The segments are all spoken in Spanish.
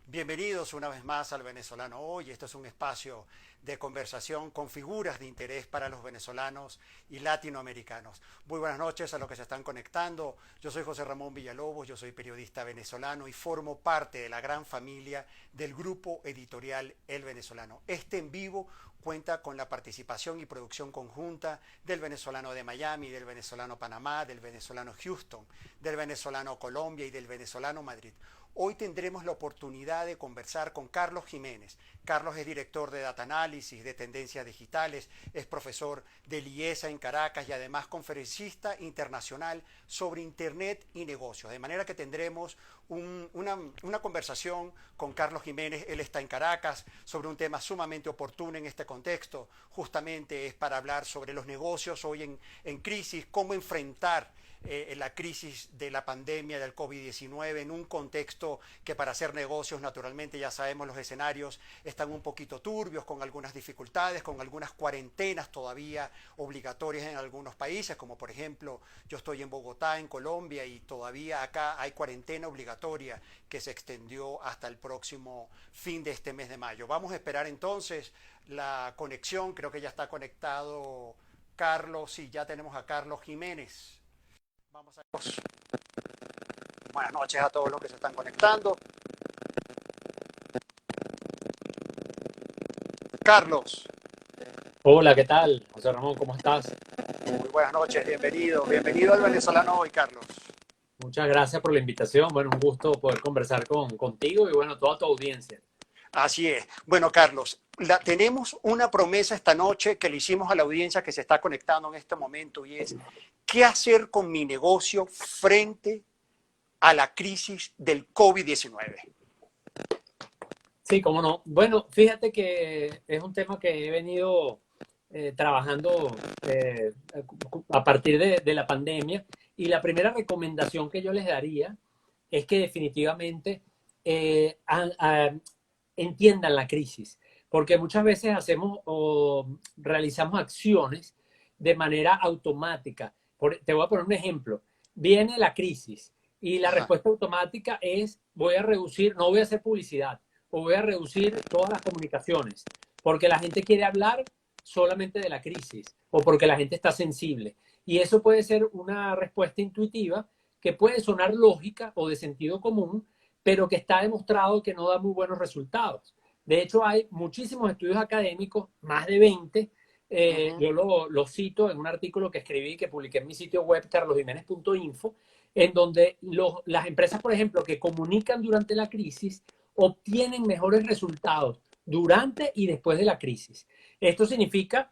Bienvenidos una vez más al Venezolano Hoy. Este es un espacio de conversación con figuras de interés para los venezolanos y latinoamericanos. Muy buenas noches a los que se están conectando. Yo soy José Ramón Villalobos, yo soy periodista venezolano y formo parte de la gran familia del grupo editorial El Venezolano. Este en vivo cuenta con la participación y producción conjunta del venezolano de Miami, del venezolano Panamá, del venezolano Houston, del venezolano Colombia y del venezolano Madrid. Hoy tendremos la oportunidad de conversar con Carlos Jiménez. Carlos es director de Data Análisis, de Tendencias Digitales, es profesor del IESA en Caracas y además conferencista internacional sobre Internet y negocios. De manera que tendremos una conversación con Carlos Jiménez. Él está en Caracas sobre un tema sumamente oportuno en este contexto. Justamente es para hablar sobre los negocios hoy en crisis, cómo enfrentar la crisis de la pandemia del COVID-19 en un contexto que para hacer negocios, naturalmente ya sabemos los escenarios están un poquito turbios, con algunas dificultades, con algunas cuarentenas todavía obligatorias en algunos países, como por ejemplo yo estoy en Bogotá, en Colombia, y todavía acá hay cuarentena obligatoria que se extendió hasta el próximo fin de este mes de mayo. Vamos a esperar entonces la conexión. Creo que ya está conectado Carlos, y ya tenemos a Carlos Jiménez. Vamos a ver. Buenas noches a todos los que se están conectando. Carlos, Hola, ¿qué tal? José Ramón, ¿cómo estás? muy buenas noches, bienvenido. Bienvenido al Venezolano Hoy, Carlos. Muchas gracias por la invitación. Bueno, un gusto poder conversar contigo y bueno, toda tu audiencia. Así es. Bueno, Carlos, tenemos una promesa esta noche que le hicimos a la audiencia que se está conectando en este momento, y es: ¿qué hacer con mi negocio frente a la crisis del COVID-19? Sí, cómo no. Bueno, fíjate que es un tema que he venido trabajando a partir de la pandemia, y la primera recomendación que yo les daría es que definitivamente entiendan la crisis, porque muchas veces hacemos o realizamos acciones de manera automática. Te voy a poner un ejemplo. Viene la crisis y la Ajá. respuesta automática es: voy a reducir, no voy a hacer publicidad, o voy a reducir todas las comunicaciones, porque la gente quiere hablar solamente de la crisis o porque la gente está sensible. Y eso puede ser una respuesta intuitiva que puede sonar lógica o de sentido común, pero que está demostrado que no da muy buenos resultados. De hecho, hay muchísimos estudios académicos, más de 20. Uh-huh. Yo lo cito en un artículo que escribí, que publiqué en mi sitio web, carlosjimenez.info, en donde las empresas, por ejemplo, que comunican durante la crisis, obtienen mejores resultados durante y después de la crisis. Esto significa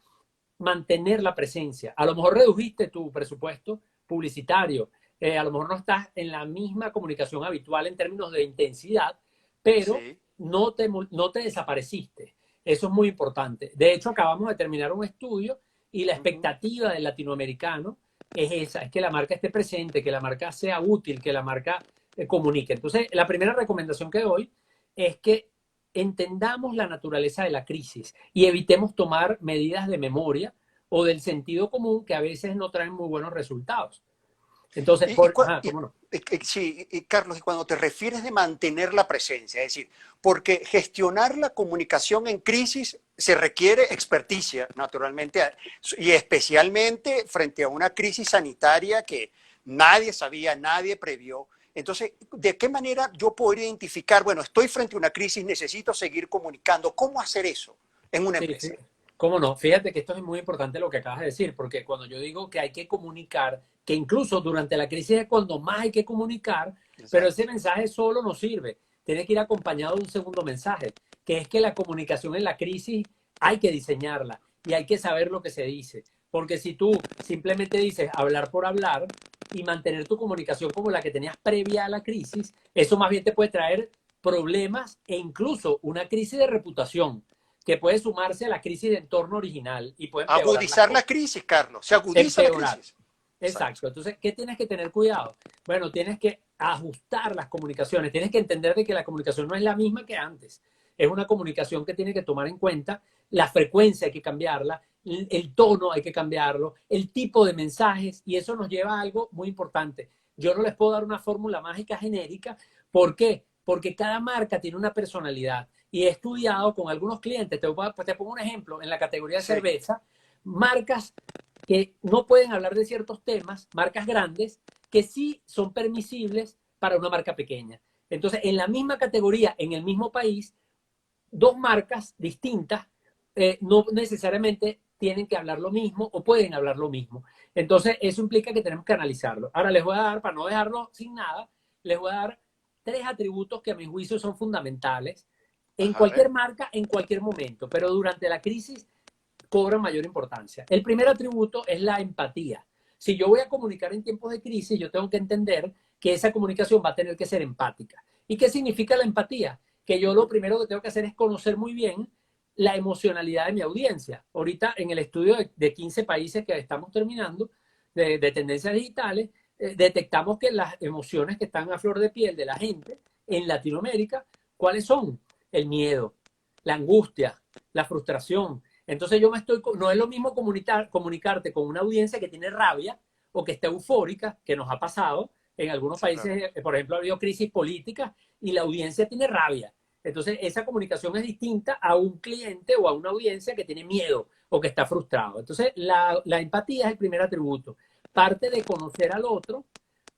mantener la presencia. A lo mejor redujiste tu presupuesto publicitario, a lo mejor no estás en la misma comunicación habitual en términos de intensidad, pero Sí. no te desapareciste. Eso es muy importante. De hecho, acabamos de terminar un estudio y la Uh-huh. expectativa del latinoamericano es esa: es que la marca esté presente, que la marca sea útil, que la marca comunique. Entonces, la primera recomendación que doy es que entendamos la naturaleza de la crisis y evitemos tomar medidas de memoria o del sentido común que a veces no traen muy buenos resultados. Entonces, ¿cómo no? Sí, Carlos, y cuando te refieres de mantener la presencia, es decir, porque gestionar la comunicación en crisis se requiere experticia, naturalmente, y especialmente frente a una crisis sanitaria que nadie sabía, nadie previó. Entonces, ¿de qué manera yo podría identificar, bueno, estoy frente a una crisis, necesito seguir comunicando? ¿Cómo hacer eso en una Sí, empresa? cómo no. Fíjate que esto es muy importante lo que acabas de decir, porque cuando yo digo que hay que comunicar, que incluso durante la crisis es cuando más hay que comunicar, pero ese Exacto. mensaje solo no sirve. Tiene que ir acompañado de un segundo mensaje, que es que la comunicación en la crisis hay que diseñarla y hay que saber lo que se dice. Porque si tú simplemente dices hablar por hablar y mantener tu comunicación como la que tenías previa a la crisis, eso más bien te puede traer problemas e incluso una crisis de reputación que puede sumarse a la crisis de entorno original y puede empeorar las Agudizar la cosas. crisis, Carlos. Se agudiza la Empeorar. crisis. Exacto. Exacto. Entonces, ¿qué tienes que tener cuidado? Bueno, tienes que ajustar las comunicaciones. Tienes que entender de que la comunicación no es la misma que antes. Es una comunicación que tiene que tomar en cuenta la frecuencia, hay que cambiarla, el tono hay que cambiarlo, el tipo de mensajes, y eso nos lleva a algo muy importante. Yo no les puedo dar una fórmula mágica genérica. ¿Por qué? porque cada marca tiene una personalidad. Y he estudiado con algunos clientes, te pongo un ejemplo, en la categoría de Sí. cerveza, marcas que no pueden hablar de ciertos temas, marcas grandes, que sí son permisibles para una marca pequeña. Entonces, en la misma categoría, en el mismo país, dos marcas distintas no necesariamente tienen que hablar lo mismo o pueden hablar lo mismo. Entonces, eso implica que tenemos que analizarlo. Ahora les voy a dar, para no dejarlo sin nada, les voy a dar tres atributos que a mi juicio son fundamentales en Ajá, a cualquier ver. marca, en cualquier momento, pero durante la crisis cobran mayor importancia. El primer atributo es la empatía. Si yo voy a comunicar en tiempos de crisis, yo tengo que entender que esa comunicación va a tener que ser empática. ¿Y qué significa la empatía? Que yo lo primero que tengo que hacer es conocer muy bien la emocionalidad de mi audiencia. Ahorita en el estudio de 15 países que estamos terminando, de tendencias digitales, detectamos que las emociones que están a flor de piel de la gente en Latinoamérica, ¿cuáles son? El miedo, la angustia, la frustración. Entonces no es lo mismo comunicarte con una audiencia que tiene rabia o que está eufórica, que nos ha pasado. En algunos Sí, claro. países, por ejemplo, ha habido crisis política y la audiencia tiene rabia. Entonces, esa comunicación es distinta a un cliente o a una audiencia que tiene miedo o que está frustrado. Entonces, la empatía es el primer atributo. Parte de conocer al otro,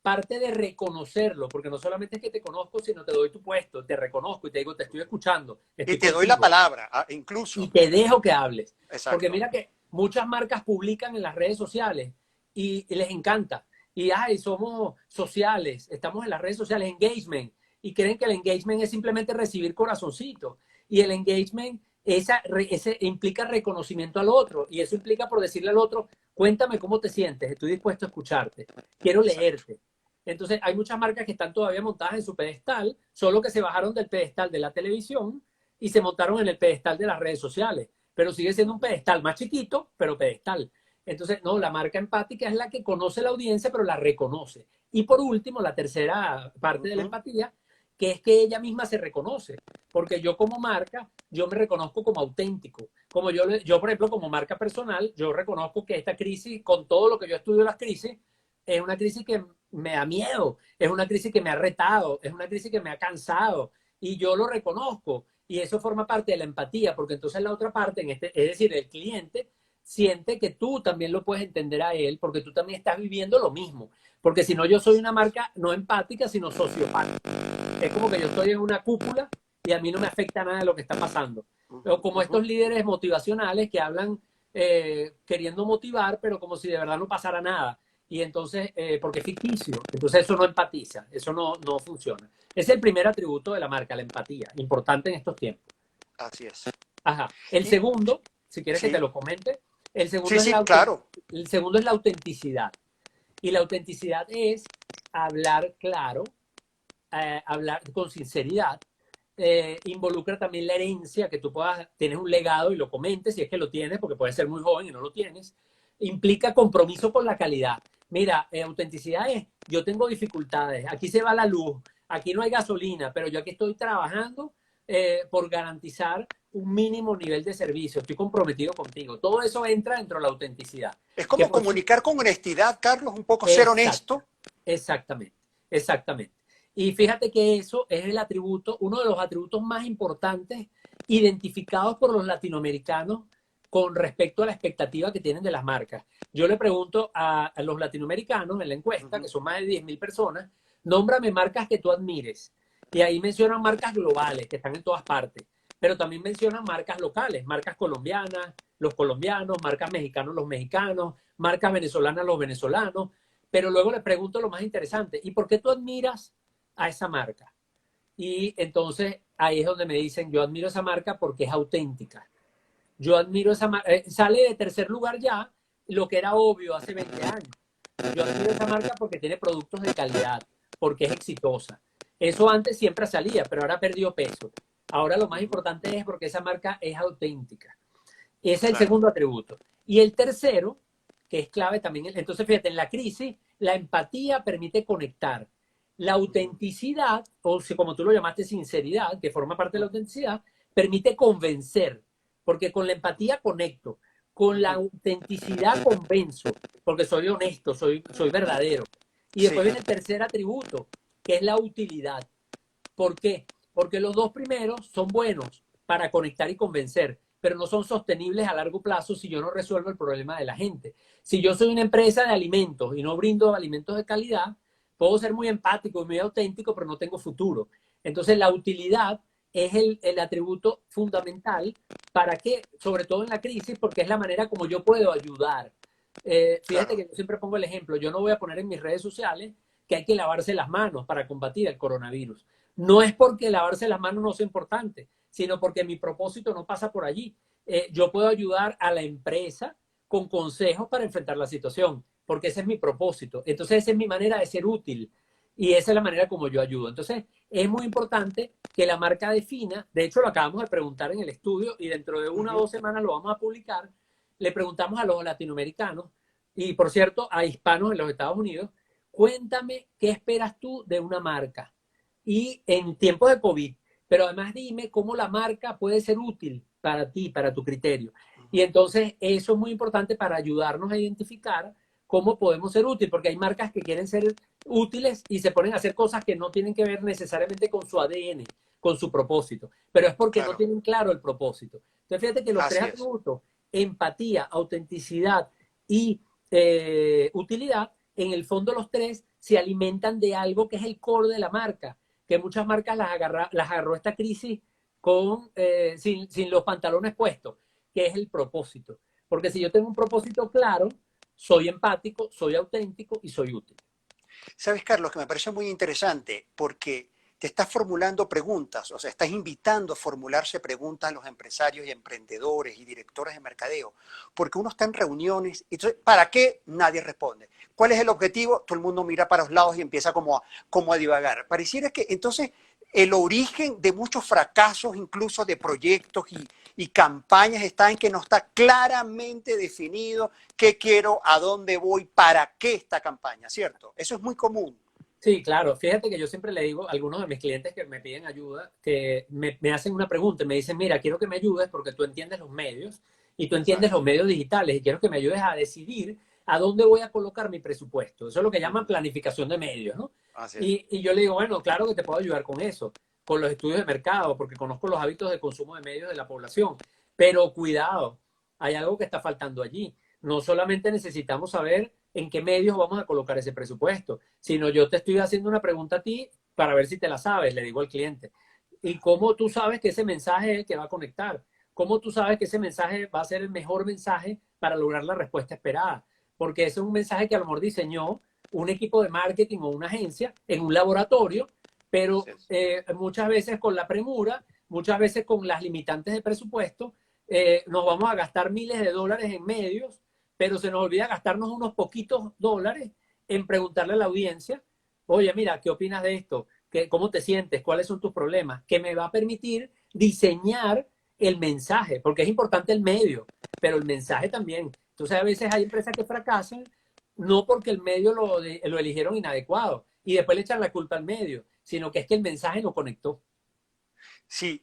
parte de reconocerlo, porque no solamente es que te conozco, sino te doy tu puesto, te reconozco y te digo, te estoy escuchando, Y estoy te doy la contigo palabra, y incluso. te dejo que hables. Porque Exacto. mira que muchas marcas publican en las redes sociales y les encanta. Y ay, somos sociales, estamos en las redes sociales, engagement, y creen que el engagement es simplemente recibir corazoncito. Y el engagement ese implica reconocimiento al otro, y eso implica por decirle al otro, cuéntame cómo te sientes, estoy dispuesto a escucharte, quiero Exacto. leerte. Entonces, hay muchas marcas que están todavía montadas en su pedestal, solo que se bajaron del pedestal de la televisión y se montaron en el pedestal de las redes sociales, pero sigue siendo un pedestal más chiquito, pero pedestal. Entonces, no, la marca empática es la que conoce la audiencia, pero la reconoce. Y por último, la tercera parte de la Ujú. empatía, que es que ella misma se reconoce, porque yo como marca, yo me reconozco como auténtico. Como yo, por ejemplo, como marca personal, yo reconozco que esta crisis, con todo lo que yo estudio las crisis, es una crisis que me da miedo, es una crisis que me ha retado, es una crisis que me ha cansado, y yo lo reconozco. Y eso forma parte de la empatía, porque entonces la otra parte, es decir, el cliente, siente que tú también lo puedes entender a él, porque tú también estás viviendo lo mismo. Porque si no, yo soy una marca no empática, sino sociopática. Es como que yo estoy en una cúpula y a mí no me afecta nada de lo que está pasando. O Ujú, como ujú. estos líderes motivacionales que hablan queriendo motivar, pero como si de verdad no pasara nada. Y entonces, porque es ficticio, entonces eso no empatiza, eso no funciona. Es el primer atributo de la marca, la empatía, importante en estos tiempos. Así es. Ajá. El Y segundo, si quieres que te sí, lo comente, el sí, segundo es sí, claro. el segundo es la autenticidad. Y la autenticidad es hablar claro, hablar con sinceridad. Involucra también la herencia, que tú puedas, tienes un legado y lo comentes, si es que lo tienes, porque puedes ser muy joven y no lo tienes. Implica compromiso con la calidad. Mira, autenticidad es, yo tengo dificultades, aquí se va la luz, aquí no hay gasolina, pero yo aquí estoy trabajando por garantizar un mínimo nivel de servicio, estoy comprometido contigo. Todo eso entra dentro de la autenticidad. Es Que como por, comunicar con honestidad, Carlos, un poco ser exacto, honesto. exactamente, exactamente. Y fíjate que eso es el atributo, uno de los atributos más importantes identificados por los latinoamericanos con respecto a la expectativa que tienen de las marcas. Yo le pregunto a los latinoamericanos en la encuesta, que Ujú. son más de 10.000 personas, nómbrame marcas que tú admires. Y ahí mencionan marcas globales, que están en todas partes, pero también mencionan marcas locales, marcas colombianas, los colombianos, marcas mexicanos, los mexicanos, marcas venezolanas, los venezolanos. Pero luego le pregunto lo más interesante, ¿y por qué tú admiras a esa marca? Y entonces ahí es donde me dicen, yo admiro esa marca porque es auténtica. Yo admiro esa marca, sale de tercer lugar ya lo que era obvio hace 20 años. Yo admiro esa marca porque tiene productos de calidad, porque es exitosa. Eso antes siempre salía, pero ahora perdió peso. Ahora lo más Ujú. importante es porque esa marca es auténtica. Ese es el Claro. segundo atributo. Y el tercero, que es clave también, entonces fíjate, en la crisis, la empatía permite conectar. La Ujú, autenticidad, o si, como tú lo llamaste, sinceridad, que forma parte de la ujú, autenticidad, permite convencer, porque con la empatía conecto, con la ujú. autenticidad convenzo, porque soy honesto, soy verdadero. Y después Sí, viene el tercer atributo, que es la utilidad. ¿Por qué? Porque los dos primeros son buenos para conectar y convencer, pero no son sostenibles a largo plazo si yo no resuelvo el problema de la gente. Si yo soy una empresa de alimentos y no brindo alimentos de calidad, puedo ser muy empático y muy auténtico, pero no tengo futuro. Entonces, la utilidad es el atributo fundamental para que, sobre todo en la crisis, porque es la manera como yo puedo ayudar. Fíjate Claro, que yo siempre pongo el ejemplo, yo no voy a poner en mis redes sociales que hay que lavarse las manos para combatir el coronavirus. No es porque lavarse las manos no sea importante, sino porque mi propósito no pasa por allí. Yo puedo ayudar a la empresa con consejos para enfrentar la situación, porque ese es mi propósito. Entonces, esa es mi manera de ser útil y esa es la manera como yo ayudo. Entonces, es muy importante que la marca defina, de hecho lo acabamos de preguntar en el estudio y dentro de una o dos semanas lo vamos a publicar, le preguntamos a los latinoamericanos y, por cierto, a hispanos en los Estados Unidos, cuéntame qué esperas tú de una marca y en tiempos de COVID, pero además dime cómo la marca puede ser útil para ti, para tu criterio. Y entonces eso es muy importante para ayudarnos a identificar cómo podemos ser útiles, porque hay marcas que quieren ser útiles y se ponen a hacer cosas que no tienen que ver necesariamente con su ADN, con su propósito, pero es porque no claro, tienen claro el propósito. Entonces fíjate que los tres así es. atributos, empatía, autenticidad y utilidad, en el fondo los tres se alimentan de algo que es el core de la marca, que muchas marcas las agarró esta crisis sin los pantalones puestos, que es el propósito. Porque si yo tengo un propósito claro, soy empático, soy auténtico y soy útil. Sabes, Carlos, que me parece muy interesante porque te estás formulando preguntas, o sea, estás invitando a formularse preguntas a los empresarios y emprendedores y directores de mercadeo, porque uno está en reuniones y entonces, ¿para qué? Nadie responde. ¿Cuál es el objetivo? Todo el mundo mira para los lados y empieza como a divagar. Pareciera que entonces el origen de muchos fracasos, incluso de proyectos y campañas, está en que no está claramente definido qué quiero, a dónde voy, para qué esta campaña, ¿cierto? Eso es muy común. Sí, claro. Fíjate que yo siempre le digo a algunos de mis clientes que me piden ayuda, que me hacen una pregunta y me dicen, mira, quiero que me ayudes porque tú entiendes los medios y tú entiendes Exacto. los medios digitales y quiero que me ayudes a decidir a dónde voy a colocar mi presupuesto. Eso es lo que llaman planificación de medios, ¿no? Así es. Y yo le digo, bueno, claro que te puedo ayudar con eso, con los estudios de mercado, porque conozco los hábitos de consumo de medios de la población. Pero cuidado, hay algo que está faltando allí. No solamente necesitamos saber en qué medios vamos a colocar ese presupuesto, sino yo te estoy haciendo una pregunta a ti para ver si te la sabes, le digo al cliente. ¿Y cómo tú sabes que ese mensaje es el que va a conectar? ¿Cómo tú sabes que ese mensaje va a ser el mejor mensaje para lograr la respuesta esperada? Porque ese es un mensaje que a lo mejor diseñó un equipo de marketing o una agencia en un laboratorio, pero Así es. muchas veces con la premura, muchas veces con las limitantes de presupuesto, nos vamos a gastar miles de dólares en medios, pero se nos olvida gastarnos unos poquitos dólares en preguntarle a la audiencia, oye, mira, ¿qué opinas de esto? ¿Cómo te sientes? ¿Cuáles son tus problemas? Que me va a permitir diseñar el mensaje, porque es importante el medio, pero el mensaje también. Entonces, a veces hay empresas que fracasan no porque el medio lo eligieron inadecuado y después le echan la culpa al medio, sino que es que el mensaje no conectó. Sí,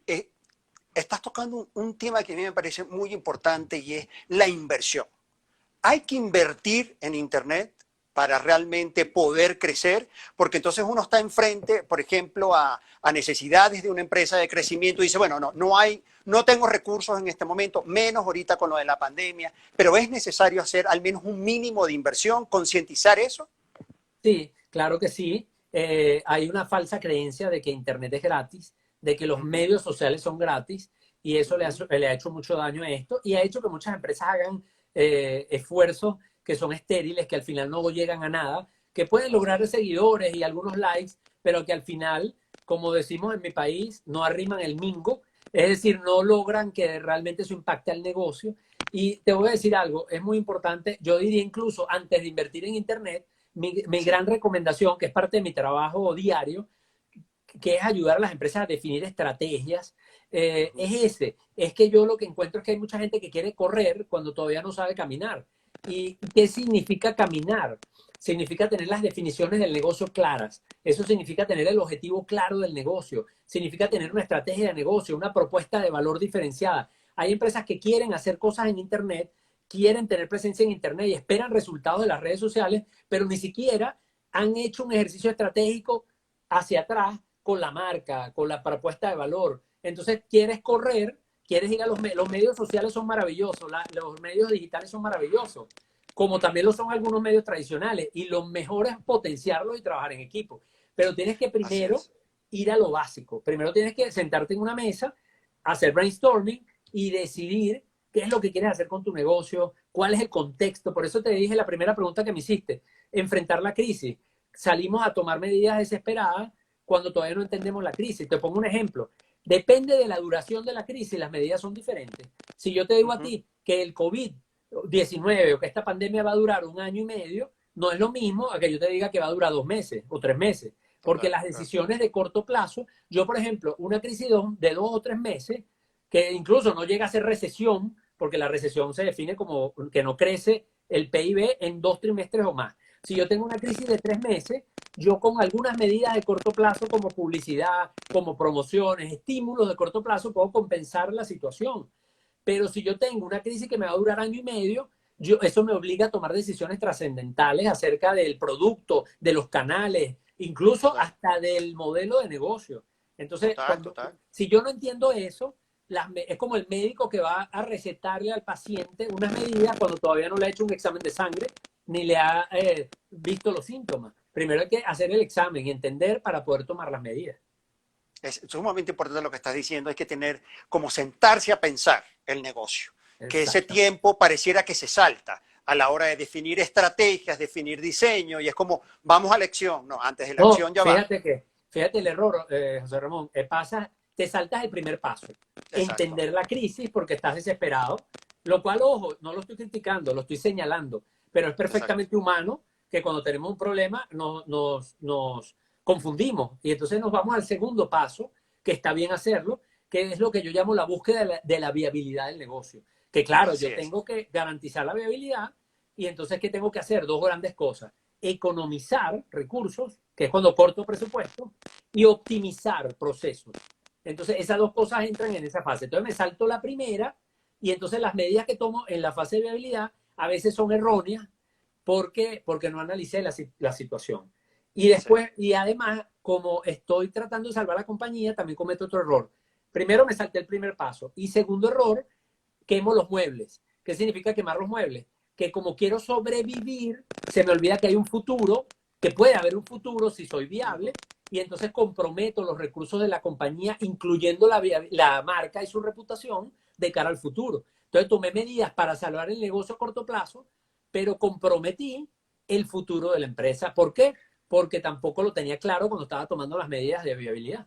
estás tocando un tema que a mí me parece muy importante y es la inversión. Hay que invertir en Internet para realmente poder crecer, porque entonces uno está enfrente, por ejemplo, a necesidades de una empresa de crecimiento y dice, bueno, no tengo recursos en este momento, menos ahorita con lo de la pandemia, pero es necesario hacer al menos un mínimo de inversión, concientizar eso. Sí, claro que sí. Hay una falsa creencia de que Internet es gratis, de que los Ujú, medios sociales son gratis y eso ujú, le ha hecho mucho daño a esto y ha hecho que muchas empresas hagan esfuerzos que son estériles, que al final no llegan a nada, que pueden así lograr es. seguidores y algunos likes, pero que al final, como decimos en mi país, no arriman el mingo, es decir, no logran que realmente eso impacte al negocio. Y te voy a decir algo, es muy importante, yo diría incluso antes de invertir en Internet, mi Sí. gran recomendación, que es parte de mi trabajo diario, que es ayudar a las empresas a definir estrategias, Ujú. es que yo lo que encuentro es que hay mucha gente que quiere correr cuando todavía no sabe caminar. ¿Y qué significa caminar? Significa tener las definiciones del negocio claras. Eso significa tener el objetivo claro del negocio. Significa tener una estrategia de negocio, una propuesta de valor diferenciada. Hay empresas que quieren hacer cosas en Internet, quieren tener presencia en Internet y esperan resultados de las redes sociales, pero ni siquiera han hecho un ejercicio estratégico hacia atrás con la marca, con la propuesta de valor. Entonces quieres correr, quieres ir a los medios sociales son maravillosos, los medios digitales son maravillosos, como también lo son algunos medios tradicionales, y lo mejor es potenciarlos y trabajar en equipo. Pero tienes que Así primero es. ir a lo básico. Primero tienes que sentarte en una mesa, hacer brainstorming y decidir qué es lo que quieres hacer con tu negocio, cuál es el contexto. Por eso te dije la primera pregunta que me hiciste, enfrentar la crisis. Salimos a tomar medidas desesperadas cuando todavía no entendemos la crisis. Te pongo un ejemplo. Depende de la duración de la crisis, las medidas son diferentes. Si yo te digo a Ujú. ti que el COVID-19 o que esta pandemia va a durar 1 año y medio, no es lo mismo a que yo te diga que va a durar 2 meses o 3 meses, porque Claro, las claro. decisiones de corto plazo, yo por ejemplo, una crisis de 2 o 3 meses, que incluso no llega a ser recesión, porque la recesión se define como que no crece el PIB en 2 trimestres o más. Si yo tengo una crisis de 3 meses, yo con algunas medidas de corto plazo como publicidad, como promociones, estímulos de corto plazo, puedo compensar la situación. Pero si yo tengo una crisis que me va a durar 1 año y medio, eso me obliga a tomar decisiones trascendentales acerca del producto, de los canales, incluso Claro. hasta del modelo de negocio. Entonces, Total, total. si yo no entiendo eso, es como el médico que va a recetarle al paciente unas medidas cuando todavía no le ha hecho un examen de sangre ni le ha visto los síntomas. Primero hay que hacer el examen y entender para poder tomar las medidas. Es sumamente importante lo que estás diciendo. Hay que tener como sentarse a pensar el negocio. Que ese Exactamente. tiempo pareciera que se salta a la hora de definir estrategias, definir diseño, y es como, vamos a la acción. No, antes de la No, acción ya va. fíjate el error, José Ramón, te saltas el primer paso, Exacto, entender la crisis porque estás desesperado, lo cual, ojo, no lo estoy criticando, lo estoy señalando, pero es exacto. perfectamente humano que cuando tenemos un problema nos confundimos y entonces nos vamos al segundo paso, que está bien hacerlo, que es lo que yo llamo la búsqueda de la viabilidad del negocio. Que claro, Así yo es. tengo que garantizar la viabilidad y entonces, ¿qué tengo que hacer? Dos grandes cosas: economizar recursos, que es cuando corto presupuesto, y optimizar procesos. Entonces, esas dos cosas entran en esa fase. Entonces, me salto la primera y entonces las medidas que tomo en la fase de viabilidad a veces son erróneas porque no analicé la situación. Y Sí, después, y además, como estoy tratando de salvar la compañía, también cometo otro error. Primero, me salté el primer paso. Y segundo error, quemo los muebles. ¿Qué significa quemar los muebles? Que como quiero sobrevivir, se me olvida que hay un futuro, que puede haber un futuro si soy viable, ujú, y entonces comprometo los recursos de la compañía, incluyendo la marca y su reputación, de cara al futuro. Entonces tomé medidas para salvar el negocio a corto plazo, pero comprometí el futuro de la empresa. ¿Por qué? Porque tampoco lo tenía claro cuando estaba tomando las medidas de viabilidad.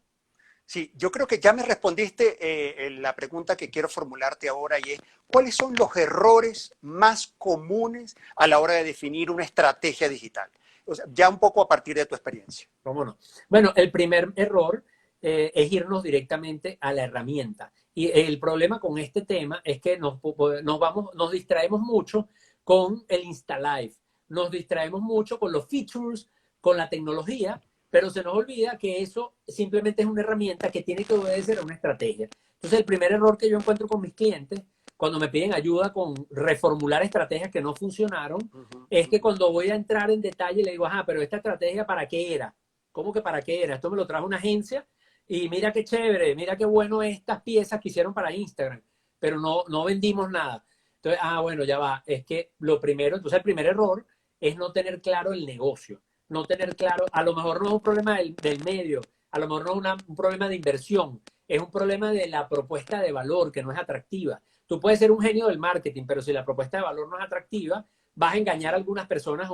sí, yo creo que ya me respondiste la pregunta que quiero formularte ahora y es, ¿cuáles son los errores más comunes a la hora de definir una estrategia digital? O sea, ya un poco a partir de tu experiencia. ¿Cómo no? Bueno, el primer error es irnos directamente a la herramienta. Y el problema con este tema es que nos distraemos mucho con el InstaLive, nos distraemos mucho con los features, con la tecnología, pero se nos olvida que eso simplemente es una herramienta que tiene que obedecer a una estrategia. Entonces, el primer error que yo encuentro con mis clientes cuando me piden ayuda con reformular estrategias que no funcionaron, Ujú, es que ujú. cuando voy a entrar en detalle le digo, ajá, pero esta estrategia ¿para qué era? ¿Cómo que para qué era? Esto me lo trajo una agencia y mira qué chévere, mira qué bueno estas piezas que hicieron para Instagram, pero no vendimos nada. Entonces, bueno, ya va, es que lo primero, entonces el primer error es no tener claro el negocio, no tener claro, a lo mejor no es un problema del medio, a lo mejor no es un problema de inversión, es un problema de la propuesta de valor que no es atractiva. Tú puedes ser un genio del marketing, pero si la propuesta de valor no es atractiva, vas a engañar a algunas personas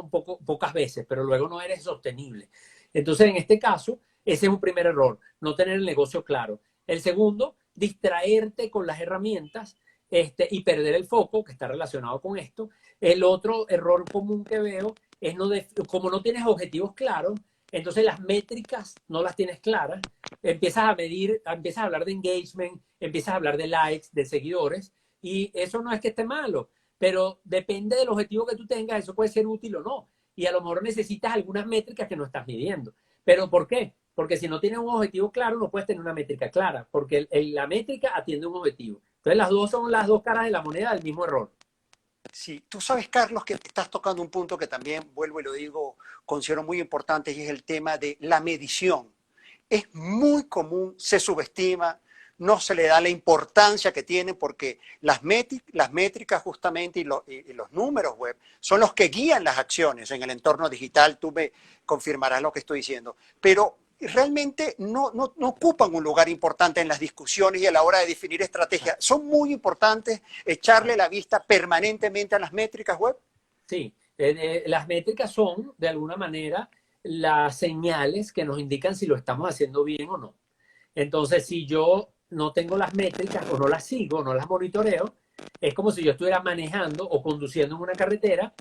pocas veces, pero luego no eres sostenible. Entonces, en este caso, ese es un primer error, no tener el negocio claro. El segundo, distraerte con las herramientas y perder el foco, que está relacionado con esto. El otro error común que veo es como no tienes objetivos claros, entonces las métricas no las tienes claras, empiezas a medir, empiezas a hablar de engagement, empiezas a hablar de likes, de seguidores, y eso no es que esté malo, pero depende del objetivo que tú tengas, eso puede ser útil o no. Y a lo mejor necesitas algunas métricas que no estás midiendo. ¿Pero por qué? Porque si no tienes un objetivo claro, no puedes tener una métrica clara, porque la métrica atiende un objetivo. Entonces las dos son las dos caras de la moneda del mismo error. Sí, tú sabes, Carlos, que estás tocando un punto que también, vuelvo y lo digo, considero muy importante y es el tema de la medición. es muy común, se subestima, no se le da la importancia que tiene porque las métricas justamente y los números web son los que guían las acciones en el entorno digital. Tú me confirmarás lo que estoy diciendo. Pero realmente no ocupan un lugar importante en las discusiones y a la hora de definir estrategias. Son muy importantes echarle la vista permanentemente a las métricas web. Sí, las métricas son, de alguna manera, las señales que nos indican si lo estamos haciendo bien o no. Entonces, si yo no tengo las métricas o no las sigo, no las monitoreo, es como si yo estuviera manejando o conduciendo en una carretera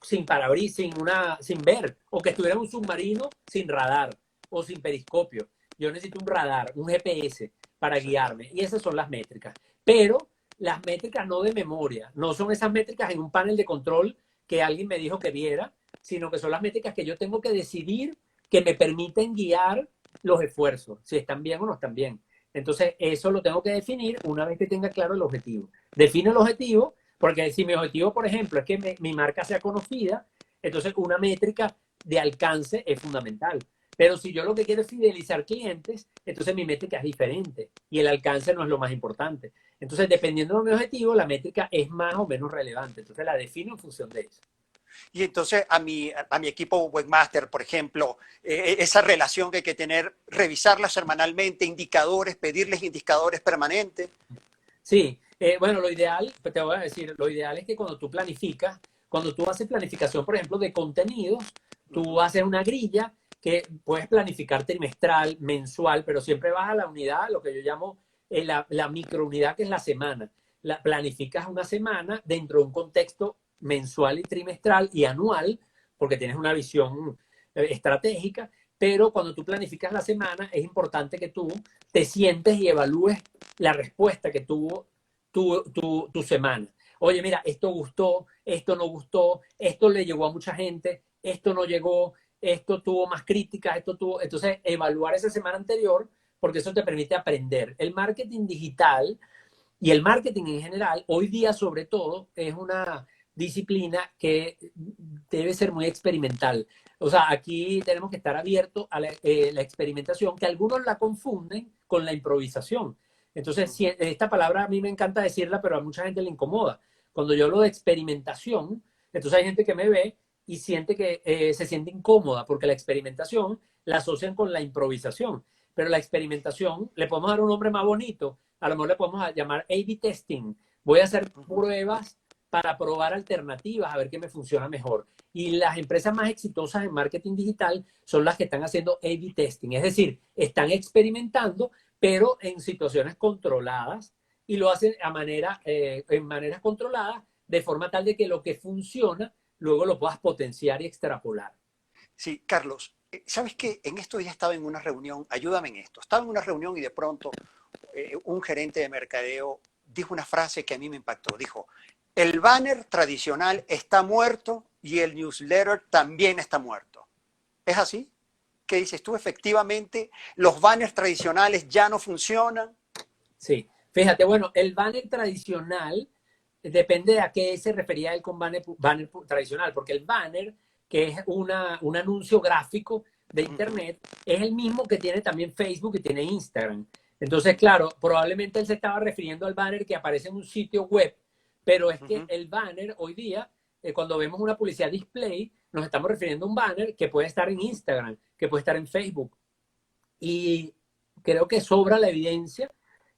sin parabrisas, sin ver, o que estuviera en un submarino sin radar o sin periscopio. Yo necesito un radar, un GPS para guiarme, y esas son las métricas. Pero las métricas no de memoria, no son esas métricas en un panel de control que alguien me dijo que viera, sino que son las métricas que yo tengo que decidir que me permiten guiar los esfuerzos, si están bien o no están bien. Entonces, eso lo tengo que definir una vez que tenga claro el objetivo. Defino el objetivo, porque si mi objetivo, por ejemplo, es que mi marca sea conocida, entonces una métrica de alcance es fundamental. Pero si yo lo que quiero es fidelizar clientes, entonces mi métrica es diferente y el alcance no es lo más importante. Entonces, dependiendo de mi objetivo, la métrica es más o menos relevante. Entonces, la defino en función de eso. Y entonces a mi equipo webmaster, por ejemplo, esa relación que hay que tener, revisarla semanalmente, indicadores, pedirles indicadores permanentes. Sí, bueno, lo ideal, te voy a decir, lo ideal es que cuando tú planificas, cuando tú haces planificación, por ejemplo, de contenidos, tú haces una grilla que puedes planificar trimestral, mensual, pero siempre vas a la unidad, lo que yo llamo la microunidad, que es la semana. Planificas una semana dentro de un contexto mensual y trimestral y anual, porque tienes una visión estratégica, pero cuando tú planificas la semana, es importante que tú te sientes y evalúes la respuesta que tuvo tu semana. Oye, mira, esto gustó, esto no gustó, esto le llegó a mucha gente, esto no llegó, esto tuvo más críticas, esto tuvo... Entonces, evaluar esa semana anterior, porque eso te permite aprender. El marketing digital y el marketing en general, hoy día sobre todo, es una disciplina que debe ser muy experimental. O sea, aquí tenemos que estar abiertos a la experimentación, que algunos la confunden con la improvisación. Entonces, si, esta palabra a mí me encanta decirla, pero a mucha gente le incomoda. Cuando yo hablo de experimentación, entonces hay gente que me ve y siente que se siente incómoda porque la experimentación la asocian con la improvisación. Pero la experimentación le podemos dar un nombre más bonito, a lo mejor le podemos llamar A/B testing. Voy a hacer pruebas para probar alternativas, a ver qué me funciona mejor. Y las empresas más exitosas en marketing digital son las que están haciendo A/B testing, es decir, están experimentando, pero en situaciones controladas y lo hacen en maneras controladas, de forma tal de que lo que funciona luego lo puedas potenciar y extrapolar. Sí, Carlos, ¿sabes qué? En estos días estaba en una reunión, ayúdame en esto, estaba en una reunión y de pronto un gerente de mercadeo dijo una frase que a mí me impactó. Dijo, el banner tradicional está muerto y el newsletter también está muerto. ¿Es así? ¿Qué dices tú? Efectivamente, los banners tradicionales ya no funcionan. Sí, fíjate, bueno, el banner tradicional depende de a qué se refería él con banner tradicional, porque el banner, que es un anuncio gráfico de Internet, es el mismo que tiene también Facebook y tiene Instagram. Entonces, claro, probablemente él se estaba refiriendo al banner que aparece en un sitio web, pero es que el banner hoy día, cuando vemos una publicidad display, nos estamos refiriendo a un banner que puede estar en Instagram, que puede estar en Facebook. Y creo que sobra la evidencia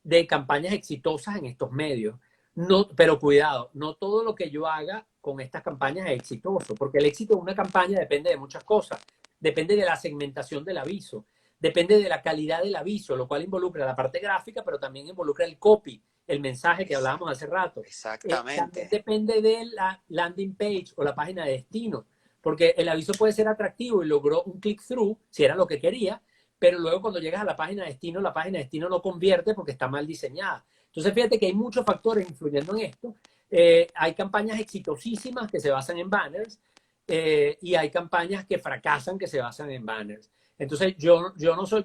de campañas exitosas en estos medios. No, pero cuidado, no todo lo que yo haga con estas campañas es exitoso, porque el éxito de una campaña depende de muchas cosas. Depende de la segmentación del aviso, depende de la calidad del aviso, lo cual involucra la parte gráfica, pero también involucra el copy, el mensaje que hablábamos hace rato. También Exactamente. depende de la landing page o la página de destino, porque el aviso puede ser atractivo y logró un click-through, si era lo que quería, pero luego cuando llegas a la página de destino no convierte porque está mal diseñada. Entonces, fíjate que hay muchos factores influyendo en esto. Hay campañas exitosísimas que se basan en banners y hay campañas que fracasan que se basan en banners. Entonces, yo no soy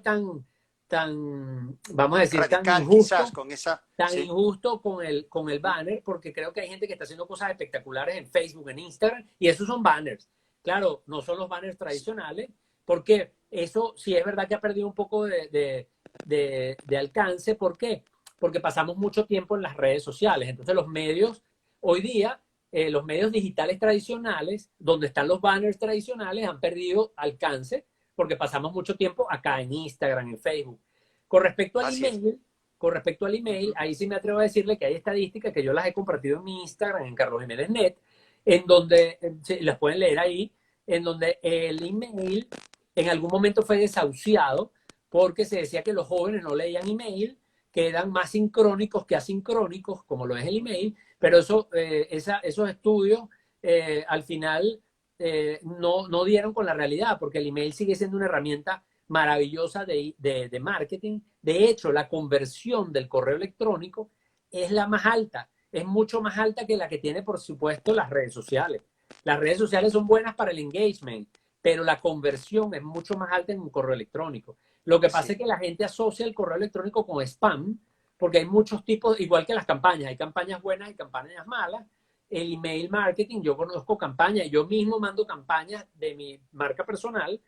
vamos a decir, Radical quizás con esa, tan sí. injusto con el banner, porque creo que hay gente que está haciendo cosas espectaculares en Facebook, en Instagram, y esos son banners. Claro, no son los banners tradicionales, Porque eso sí es verdad que ha perdido un poco de alcance. ¿Por qué? Porque pasamos mucho tiempo en las redes sociales. Entonces los medios, hoy día, los medios digitales tradicionales, donde están los banners tradicionales, han perdido alcance porque pasamos mucho tiempo acá en Instagram, en Facebook. Con respecto al Así es. email, con respecto al email, Ujú. ahí sí me atrevo a decirle que hay estadísticas que yo las he compartido en mi Instagram, en Carlos Jiménez Net, en donde, las pueden leer ahí, en donde el email en algún momento fue desahuciado porque se decía que los jóvenes no leían email, que eran más sincrónicos que asincrónicos, como lo es el email, pero esos estudios al final no dieron con la realidad, porque el email sigue siendo una herramienta maravillosa de marketing. De hecho, la conversión del correo electrónico es la más alta, es mucho más alta que la que tiene, por supuesto, las redes sociales. Las redes sociales son buenas para el engagement, pero la conversión es mucho más alta en un correo electrónico. Lo que pasa es Sí, que la gente asocia el correo electrónico con spam, porque hay muchos tipos, igual que las campañas, hay campañas buenas y campañas malas. El email marketing, yo conozco campañas, yo mismo mando campañas de mi marca personal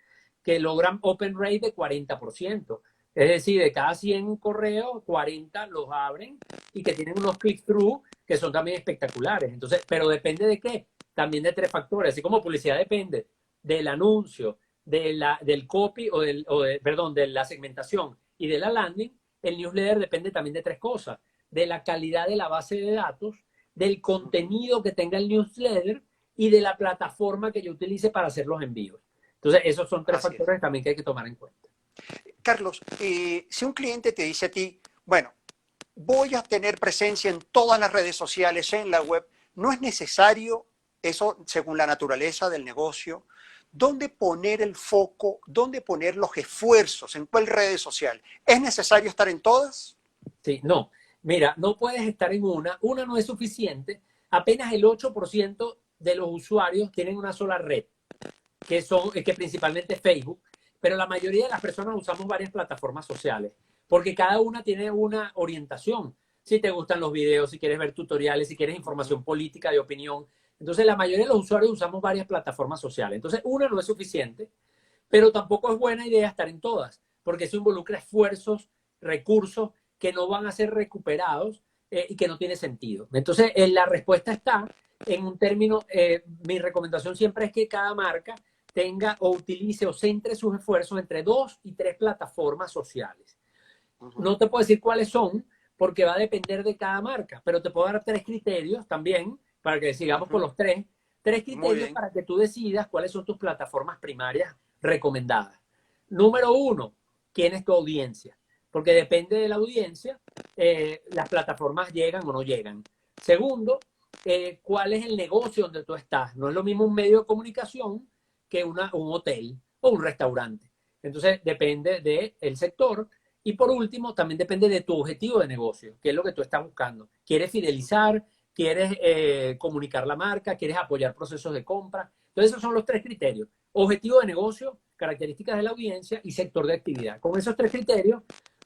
que logran open rate de 40%. Es decir, de cada 100 correos, 40 los abren y que tienen unos click-through que son también espectaculares. Entonces, pero depende de qué, también de tres factores. Así como publicidad depende del anuncio, del copy perdón, de la segmentación y de la landing, el newsletter depende también de tres cosas: de la calidad de la base de datos, del ujú. contenido que tenga el newsletter y de la plataforma que yo utilice para hacer los envíos. Entonces, esos son tres Así es. factores también que hay que tomar en cuenta. Carlos, si un cliente te dice a ti, bueno, voy a tener presencia en todas las redes sociales, en la web, no es necesario eso según la naturaleza del negocio. ¿Dónde poner el foco? ¿Dónde poner los esfuerzos? ¿En cuál red social? ¿Es necesario estar en todas? Sí, no. Mira, no puedes estar en una no es suficiente. Apenas el 8% de los usuarios tienen una sola red, que principalmente es Facebook, pero la mayoría de las personas usamos varias plataformas sociales, porque cada una tiene una orientación. Si te gustan los videos, si quieres ver tutoriales, si quieres Ujú. información política, de opinión. Entonces, la mayoría de los usuarios usamos varias plataformas sociales. Entonces, una no es suficiente, pero tampoco es buena idea estar en todas, porque eso involucra esfuerzos, recursos que no van a ser recuperados y que no tiene sentido. Entonces, la respuesta está en un término, mi recomendación siempre es que cada marca tenga o utilice o centre sus esfuerzos entre 2 y 3 plataformas sociales. Ujú. No te puedo decir cuáles son, porque va a depender de cada marca, pero te puedo dar 3 criterios también, para que sigamos con Ujú. los tres. Tres Muy criterios bien. para que tú decidas cuáles son tus plataformas primarias recomendadas. Número uno, ¿quién es tu audiencia? Porque depende de la audiencia, las plataformas llegan o no llegan. Segundo, ¿cuál es el negocio donde tú estás? No es lo mismo un medio de comunicación que un hotel o un restaurante. Entonces, depende del sector. Y por último, también depende de tu objetivo de negocio, qué es lo que tú estás buscando. ¿Quieres fidelizar? ¿Quieres comunicar la marca? ¿Quieres apoyar procesos de compra? Entonces, esos son los 3 criterios: objetivo de negocio, características de la audiencia y sector de actividad. Con esos 3 criterios,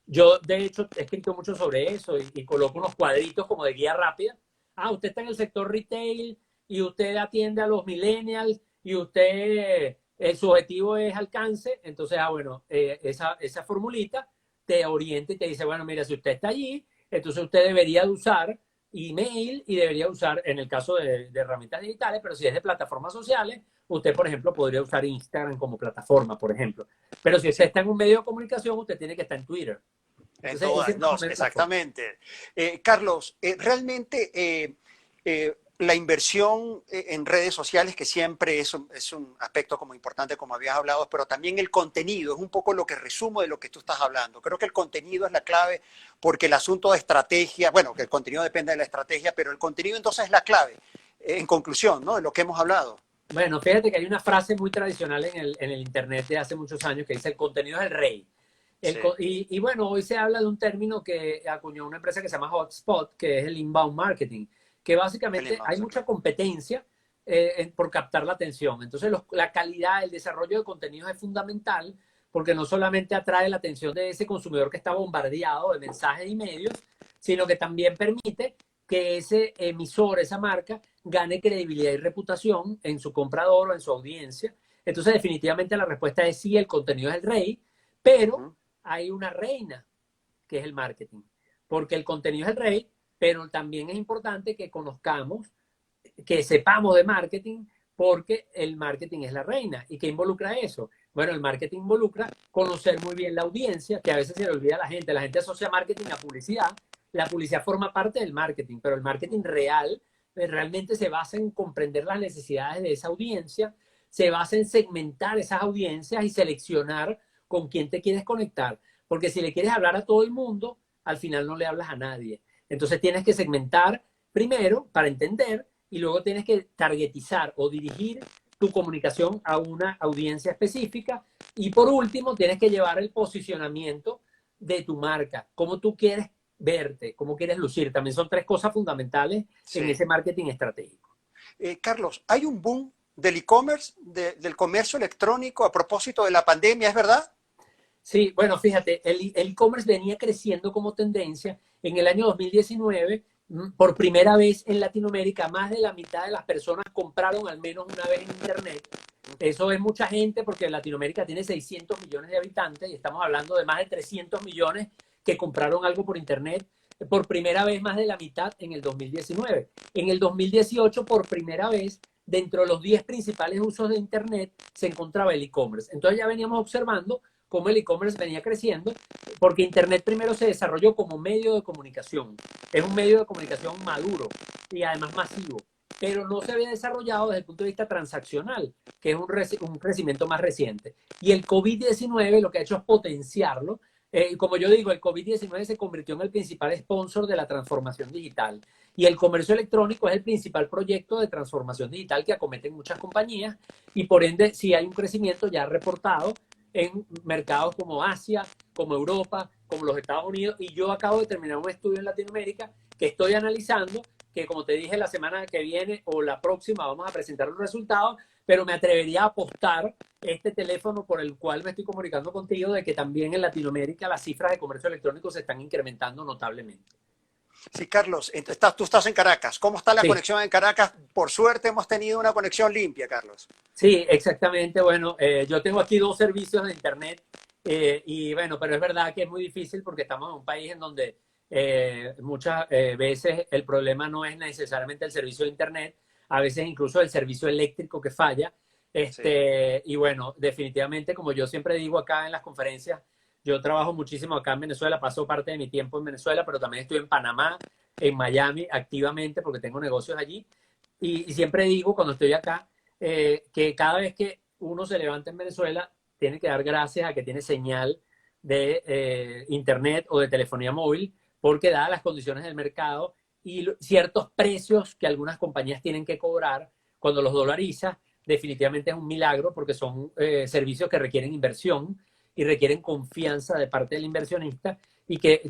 yo de hecho he escrito mucho sobre eso y coloco unos cuadritos como de guía rápida. Ah, usted está en el sector retail y usted atiende a los millennials y usted, su objetivo es alcance. Entonces, bueno, esa formulita te orienta y te dice, bueno, mira, si usted está allí, entonces usted debería de usar email y debería usar, en el caso de herramientas digitales, pero si es de plataformas sociales, usted, por ejemplo, podría usar Instagram como plataforma, por ejemplo. Pero si usted Sí, está en un medio de comunicación, usted tiene que estar en Twitter. en Entonces, ese todas, es más no, o menos la forma. exactamente. Carlos, realmente la inversión en redes sociales, que siempre es un aspecto como importante, como habías hablado, pero también el contenido, es un poco lo que resumo de lo que tú estás hablando. Creo que el contenido es la clave, porque el asunto de estrategia, bueno, que el contenido depende de la estrategia, pero el contenido entonces es la clave, en conclusión, ¿no? De lo que hemos hablado. Bueno, fíjate que hay una frase muy tradicional en el Internet de hace muchos años que dice: el contenido es el rey. Sí, Y bueno, hoy se habla de un término que acuñó una empresa que se llama Hotspot, que es el inbound marketing, que el básicamente hay inbound, ok. mucha competencia por captar la atención. Entonces, la calidad, el desarrollo de contenidos es fundamental, porque no solamente atrae la atención de ese consumidor que está bombardeado de mensajes y medios, sino que también permite que ese emisor, esa marca, gane credibilidad y reputación en su comprador o en su audiencia. Entonces, definitivamente la respuesta es sí, el contenido es el rey, pero hay una reina, que es el marketing. Porque el contenido es el rey, pero también es importante que conozcamos, que sepamos de marketing, porque el marketing es la reina. ¿Y qué involucra eso? Bueno, el marketing involucra conocer muy bien la audiencia, que a veces se le olvida a la gente. La gente asocia marketing a publicidad. La publicidad forma parte del marketing, pero el marketing real realmente se basa en comprender las necesidades de esa audiencia, se basa en segmentar esas audiencias y seleccionar con quién te quieres conectar. Porque si le quieres hablar a todo el mundo, al final no le hablas a nadie. Entonces tienes que segmentar primero para entender y luego tienes que targetizar o dirigir tu comunicación a una audiencia específica y por último tienes que llevar el posicionamiento de tu marca, cómo tú quieres verte, cómo quieres lucir. También son tres cosas fundamentales en ese marketing estratégico. Carlos, hay un boom del e-commerce, del comercio electrónico a propósito de la pandemia, ¿es verdad? Sí, bueno, fíjate, el e-commerce venía creciendo como tendencia. En el año 2019, por primera vez en Latinoamérica, más de la mitad de las personas compraron al menos una vez en Internet. Eso es mucha gente porque Latinoamérica tiene 600 millones de habitantes y estamos hablando de más de 300 millones que compraron algo por Internet. Por primera vez más de la mitad en el 2019. En el 2018, por primera vez, dentro de los 10 principales usos de Internet, se encontraba el e-commerce. Entonces ya veníamos observando cómo el e-commerce venía creciendo, porque Internet primero se desarrolló como medio de comunicación. Es un medio de comunicación maduro y además masivo, pero no se había desarrollado desde el punto de vista transaccional, que es un crecimiento más reciente. Y el COVID-19 lo que ha hecho es potenciarlo. Como yo digo, el COVID-19 se convirtió en el principal sponsor de la transformación digital. Y el comercio electrónico es el principal proyecto de transformación digital que acometen muchas compañías y por ende sí hay un crecimiento ya reportado en mercados como Asia, como Europa, como los Estados Unidos. Y yo acabo de terminar un estudio en Latinoamérica que estoy analizando, que como te dije, la semana que viene o la próxima vamos a presentar los resultados, pero me atrevería a apostar este teléfono por el cual me estoy comunicando contigo de que también en Latinoamérica las cifras de comercio electrónico se están incrementando notablemente. Sí, Carlos, tú estás en Caracas. ¿Cómo está la Sí. conexión en Caracas? Por suerte hemos tenido una conexión limpia, Carlos. Sí, exactamente. Bueno, yo tengo aquí dos servicios de Internet y bueno, pero es verdad que es muy difícil porque estamos en un país en donde muchas veces el problema no es necesariamente el servicio de Internet, a veces incluso el servicio eléctrico que falla. Sí. Y bueno, definitivamente, como yo siempre digo acá en las conferencias, yo trabajo muchísimo acá en Venezuela, paso parte de mi tiempo en Venezuela, pero también estoy en Panamá, en Miami activamente porque tengo negocios allí. Y siempre digo cuando estoy acá, que cada vez que uno se levanta en Venezuela, tiene que dar gracias a que tiene señal de internet o de telefonía móvil, porque dadas las condiciones del mercado y ciertos precios que algunas compañías tienen que cobrar cuando los dolarizas, definitivamente es un milagro porque son servicios que requieren inversión y requieren confianza de parte del inversionista y que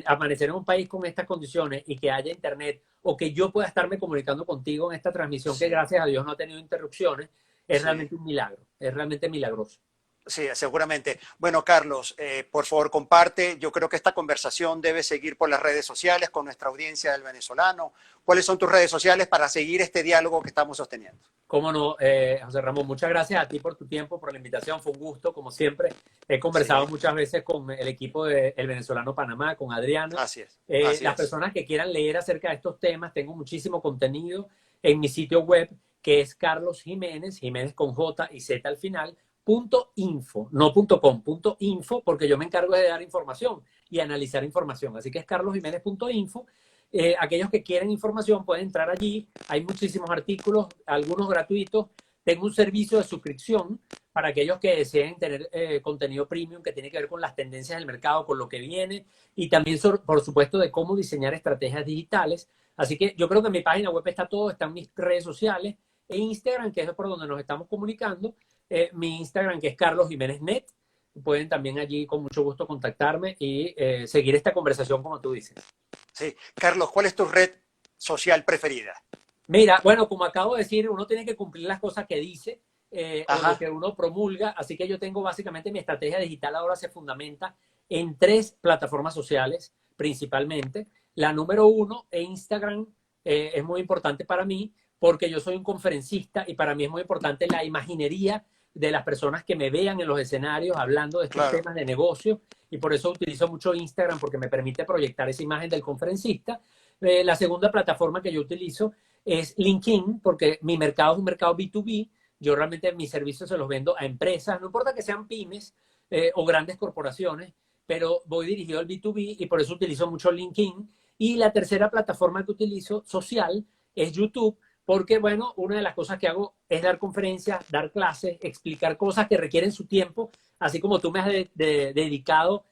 amanecer en un país con estas condiciones y que haya internet o que yo pueda estarme comunicando contigo en esta transmisión que Sí. gracias a Dios no ha tenido interrupciones, es Sí. realmente un milagro, es realmente milagroso. Sí, seguramente. Bueno, Carlos, por favor, comparte. Yo creo que esta conversación debe seguir por las redes sociales con nuestra audiencia del venezolano. ¿Cuáles son tus redes sociales para seguir este diálogo que estamos sosteniendo? Cómo no, José Ramón, muchas gracias a ti por tu tiempo, por la invitación. Fue un gusto, como siempre. He conversado Sí, muchas veces con el equipo de El Venezolano Panamá, con Adriana. así es, así Las es. personas que quieran leer acerca de estos temas, tengo muchísimo contenido en mi sitio web, que es Carlos Jiménez, Jiménez con J y Z al final, .info, no .com, .info, porque yo me encargo de dar información y analizar información. Así que es carlosjiménez.info. Aquellos que quieren información pueden entrar allí. Hay muchísimos artículos, algunos gratuitos. Tengo un servicio de suscripción para aquellos que deseen tener contenido premium que tiene que ver con las tendencias del mercado, con lo que viene y también, por supuesto, de cómo diseñar estrategias digitales. Así que yo creo que en mi página web está todo, están mis redes sociales e Instagram, que es por donde nos estamos comunicando. Mi Instagram, que es Carlos Jiménez Net. Pueden también allí con mucho gusto contactarme y seguir esta conversación como tú dices. Sí. Carlos, ¿cuál es tu red social preferida? Mira, bueno, como acabo de decir, uno tiene que cumplir las cosas que dice o lo Ajá. que uno promulga, así que yo tengo básicamente mi estrategia digital ahora se fundamenta en tres plataformas sociales principalmente. La número uno, Instagram, es muy importante para mí porque yo soy un conferencista y para mí es muy importante la imaginería de las personas que me vean en los escenarios hablando de estos temas de negocio, y por eso utilizo mucho Instagram, porque me permite proyectar esa imagen del conferencista. La segunda plataforma que yo utilizo es LinkedIn, porque mi mercado es un mercado B2B. Yo realmente mis servicios se los vendo a empresas, no importa que sean pymes o grandes corporaciones, pero voy dirigido al B2B y por eso utilizo mucho LinkedIn. Y la tercera plataforma que utilizo social es YouTube, porque, bueno, una de las cosas que hago es dar conferencias, dar clases, explicar cosas que requieren su tiempo, así como tú me has dedicado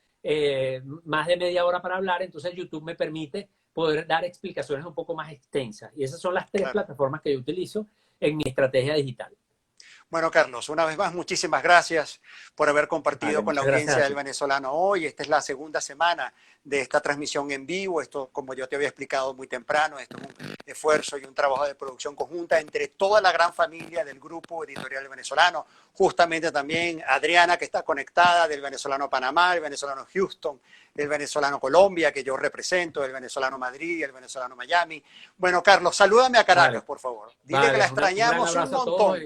más de media hora para hablar, entonces YouTube me permite poder dar explicaciones un poco más extensas. Y esas son las tres plataformas que yo utilizo en mi estrategia digital. Bueno, Carlos, una vez más, muchísimas gracias por haber compartido con la audiencia del Venezolano Hoy. Esta es la segunda semana de esta transmisión en vivo. Esto, como yo te había explicado muy temprano, esto es un esfuerzo y un trabajo de producción conjunta entre toda la gran familia del Grupo Editorial Venezolano. Justamente también Adriana, que está conectada, del Venezolano Panamá, el Venezolano Houston, el Venezolano Colombia, que yo represento, el Venezolano Madrid y el Venezolano Miami. Bueno, Carlos, salúdame a Caracas, por favor. Dile que la extrañamos un montón.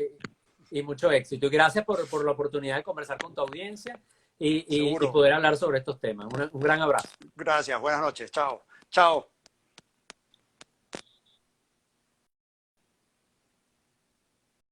Y mucho éxito. Y gracias por la oportunidad de conversar con tu audiencia y poder hablar sobre estos temas. Un gran abrazo. Gracias. Buenas noches. Chao. Chao.